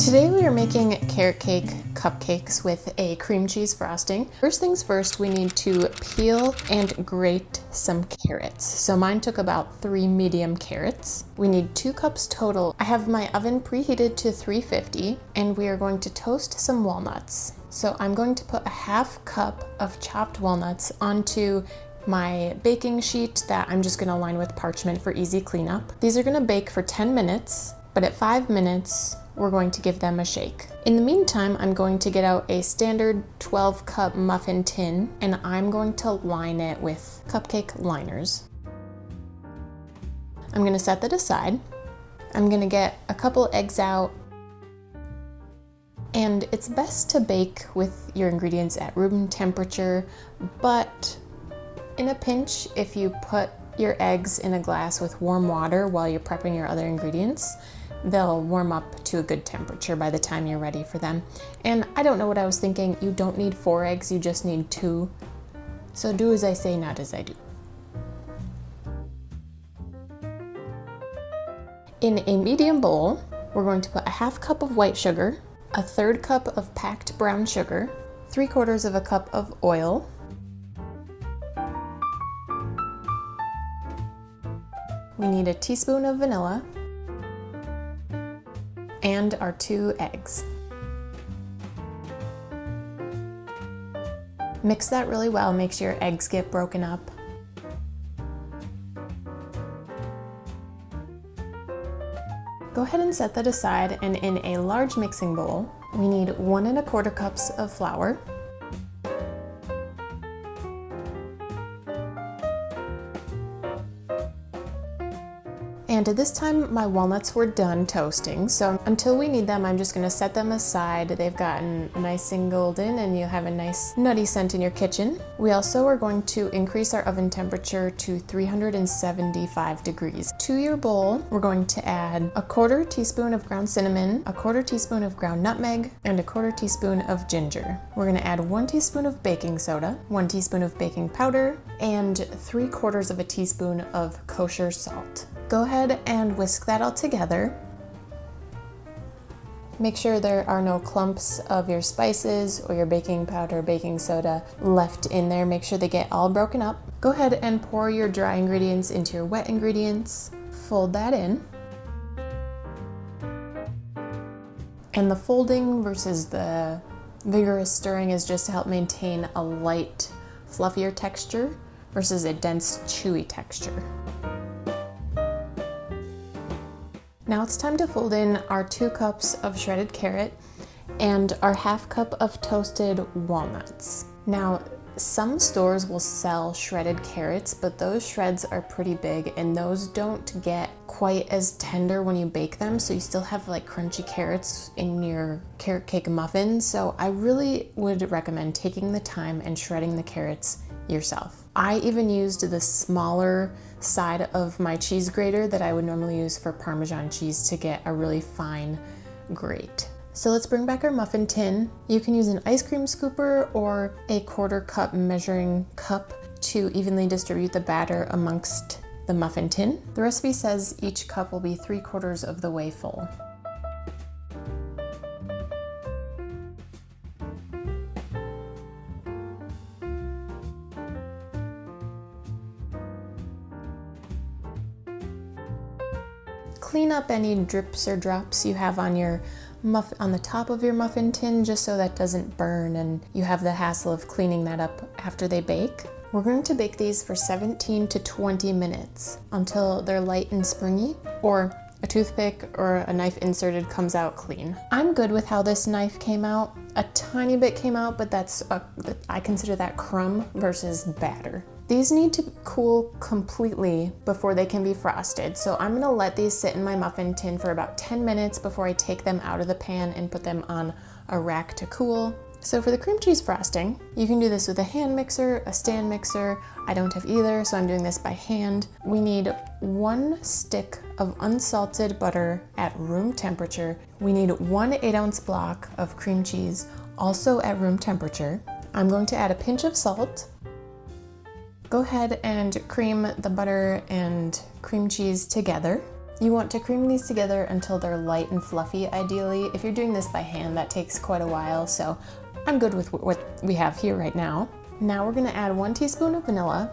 Today we are making carrot cake cupcakes with a cream cheese frosting. First things first, we need to peel and grate some carrots. So mine took about 3 medium carrots. We need 2 cups total. I have my oven preheated to 350 and we are going to toast some walnuts. So I'm going to put a ½ cup of chopped walnuts onto my baking sheet that I'm just gonna line with parchment for easy cleanup. These are gonna bake for 10 minutes, but at 5 minutes, we're going to give them a shake. In the meantime, I'm going to get out a standard 12-cup muffin tin and I'm going to line it with cupcake liners. I'm gonna set that aside. I'm gonna get a couple eggs out, and it's best to bake with your ingredients at room temperature, but in a pinch, if you put your eggs in a glass with warm water while you're prepping your other ingredients, they'll warm up to a good temperature by the time you're ready for them. And I don't know what I was thinking. You don't need 4 eggs, you just need 2. So do as I say, not as I do. In a medium bowl, we're going to put a ½ cup of white sugar, a 1/3 cup of packed brown sugar, 3/4 of a cup of oil, we need a teaspoon of vanilla, and our 2 eggs. Mix that really well, make sure your eggs get broken up. Go ahead and set that aside, and in a large mixing bowl, we need 1 1/4 cups of flour, and at this time my walnuts were done toasting, so until we need them I'm just going to set them aside. They've gotten nice and golden and you have a nice nutty scent in your kitchen. We also are going to increase our oven temperature to 375 degrees. To your bowl we're going to add a 1/4 teaspoon of ground cinnamon, a 1/4 teaspoon of ground nutmeg, and a 1/4 teaspoon of ginger. We're going to add 1 teaspoon of baking soda, 1 teaspoon of baking powder, and 3/4 of a teaspoon of kosher salt. Go ahead and whisk that all together. Make sure there are no clumps of your spices or your baking powder, baking soda left in there. Make sure they get all broken up. Go ahead and pour your dry ingredients into your wet ingredients. Fold that in. And the folding versus the vigorous stirring is just to help maintain a light, fluffier texture versus a dense, chewy texture. Now it's time to fold in our 2 cups of shredded carrot and our ½ cup of toasted walnuts. Now, some stores will sell shredded carrots, but those shreds are pretty big and those don't get quite as tender when you bake them, so you still have like crunchy carrots in your carrot cake muffin. So I really would recommend taking the time and shredding the carrots yourself. I even used the smaller side of my cheese grater that I would normally use for Parmesan cheese to get a really fine grate. So let's bring back our muffin tin. You can use an ice cream scooper or a 1/4 cup measuring cup to evenly distribute the batter amongst the muffin tin. The recipe says each cup will be 3/4 of the way full. Clean up any drips or drops you have on your on the top of your muffin tin, just so that doesn't burn and you have the hassle of cleaning that up after they bake. We're going to bake these for 17 to 20 minutes until they're light and springy, or a toothpick or a knife inserted comes out clean. I'm good with how this knife came out. A tiny bit came out, but I consider that crumb versus batter. These need to cool completely before they can be frosted, so I'm gonna let these sit in my muffin tin for about 10 minutes before I take them out of the pan and put them on a rack to cool. So for the cream cheese frosting, you can do this with a hand mixer, a stand mixer. I don't have either, so I'm doing this by hand. We need 1 stick of unsalted butter at room temperature. We need 1 8-ounce block of cream cheese, also at room temperature. I'm going to add a pinch of salt. Go ahead and cream the butter and cream cheese together. You want to cream these together until they're light and fluffy, ideally. If you're doing this by hand, that takes quite a while, so I'm good with what we have here right now. Now we're gonna add 1 teaspoon of vanilla.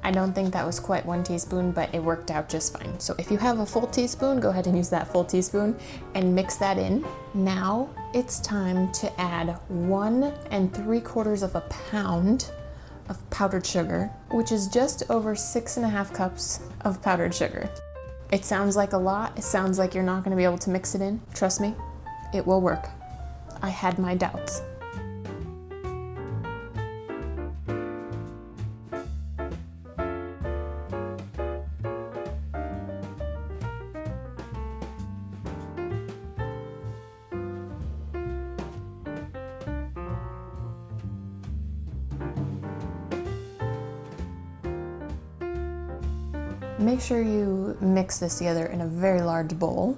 I don't think that was quite 1 teaspoon, but it worked out just fine. So if you have a full teaspoon, go ahead and use that full teaspoon and mix that in. Now it's time to add 1 3/4 pounds of powdered sugar, which is just over 6.5 cups of powdered sugar. It sounds like a lot. It sounds like you're not gonna be able to mix it in. Trust me, it will work. I had my doubts. Make sure you mix this together in a very large bowl.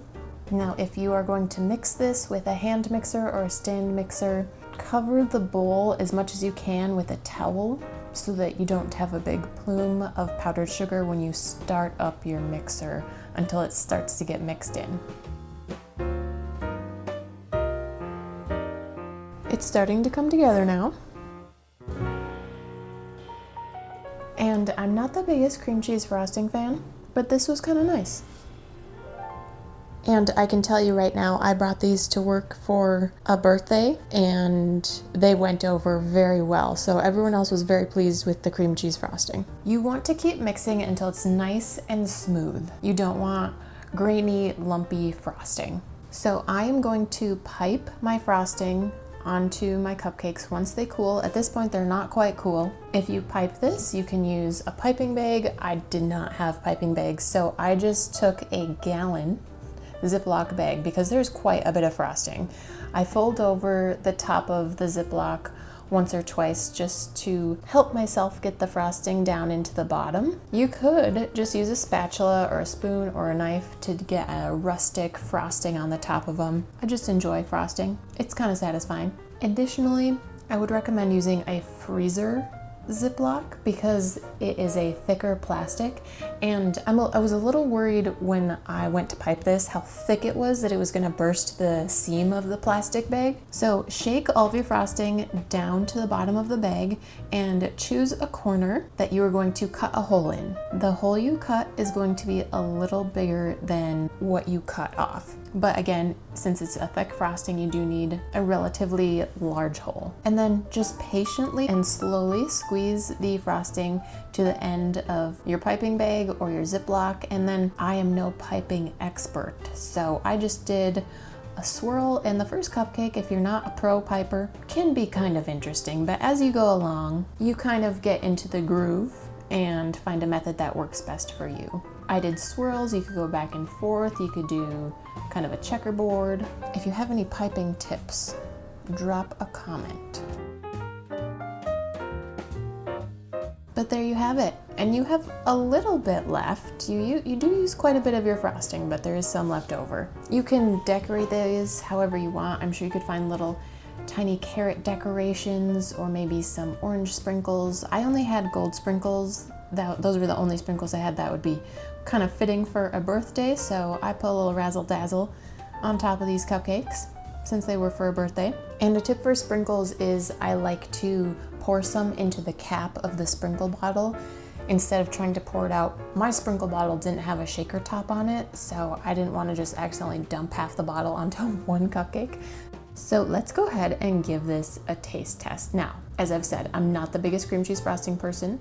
Now, if you are going to mix this with a hand mixer or a stand mixer, cover the bowl as much as you can with a towel so that you don't have a big plume of powdered sugar when you start up your mixer until it starts to get mixed in. It's starting to come together now. And I'm not the biggest cream cheese frosting fan, but this was kind of nice. And I can tell you right now, I brought these to work for a birthday and they went over very well. So everyone else was very pleased with the cream cheese frosting. You want to keep mixing until it's nice and smooth. You don't want grainy, lumpy frosting. So I am going to pipe my frosting onto my cupcakes once they cool. At this point, they're not quite cool. If you pipe this, you can use a piping bag. I did not have piping bags, so I just took a gallon Ziploc bag because there's quite a bit of frosting. I fold over the top of the Ziploc once or twice just to help myself get the frosting down into the bottom. You could just use a spatula or a spoon or a knife to get a rustic frosting on the top of them. I just enjoy frosting. It's kind of satisfying. Additionally, I would recommend using a freezer Ziploc because it is a thicker plastic, and I was a little worried when I went to pipe this how thick it was, that it was going to burst the seam of the plastic bag. So shake all of your frosting down to the bottom of the bag and choose a corner that you are going to cut a hole in. The hole you cut is going to be a little bigger than what you cut off. But again, since it's a thick frosting, you do need a relatively large hole. And then just patiently and slowly squeeze the frosting to the end of your piping bag or your Ziploc. And then I am no piping expert, so I just did a swirl, and the first cupcake, if you're not a pro piper, can be kind of interesting. But as you go along, you kind of get into the groove and find a method that works best for you. I did swirls. You could go back and forth. You could do kind of a checkerboard. If you have any piping tips, drop a comment. But there you have it. And you have a little bit left. You do use quite a bit of your frosting, but there is some left over. You can decorate these however you want. I'm sure you could find little tiny carrot decorations or maybe some orange sprinkles. I only had gold sprinkles. Those were the only sprinkles I had that would be kind of fitting for a birthday, so I put a little razzle dazzle on top of these cupcakes since they were for a birthday. And a tip for sprinkles is I like to pour some into the cap of the sprinkle bottle instead of trying to pour it out. My sprinkle bottle didn't have a shaker top on it, so I didn't want to just accidentally dump half the bottle onto one cupcake. So let's go ahead and give this a taste test. Now, as I've said, I'm not the biggest cream cheese frosting person.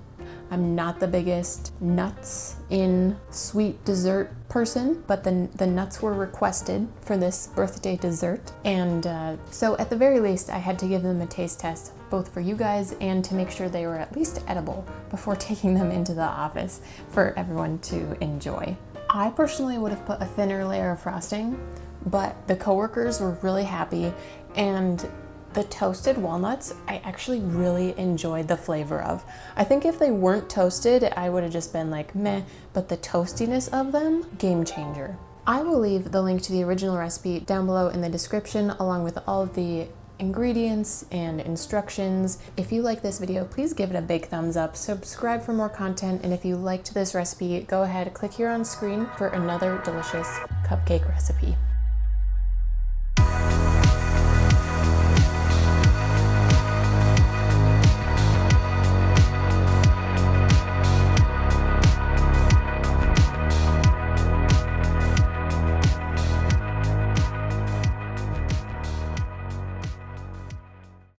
I'm not the biggest nuts in sweet dessert person, but the nuts were requested for this birthday dessert. And so at the very least, I had to give them a taste test, both for you guys and to make sure they were at least edible before taking them into the office for everyone to enjoy. I personally would have put a thinner layer of frosting, but the coworkers were really happy, and the toasted walnuts, I actually really enjoyed the flavor of. I think if they weren't toasted, I would have just been like, meh, but the toastiness of them, game changer. I will leave the link to the original recipe down below in the description, along with all of the ingredients and instructions. If you like this video, please give it a big thumbs up, subscribe for more content, and if you liked this recipe, go ahead, click here on screen for another delicious cupcake recipe.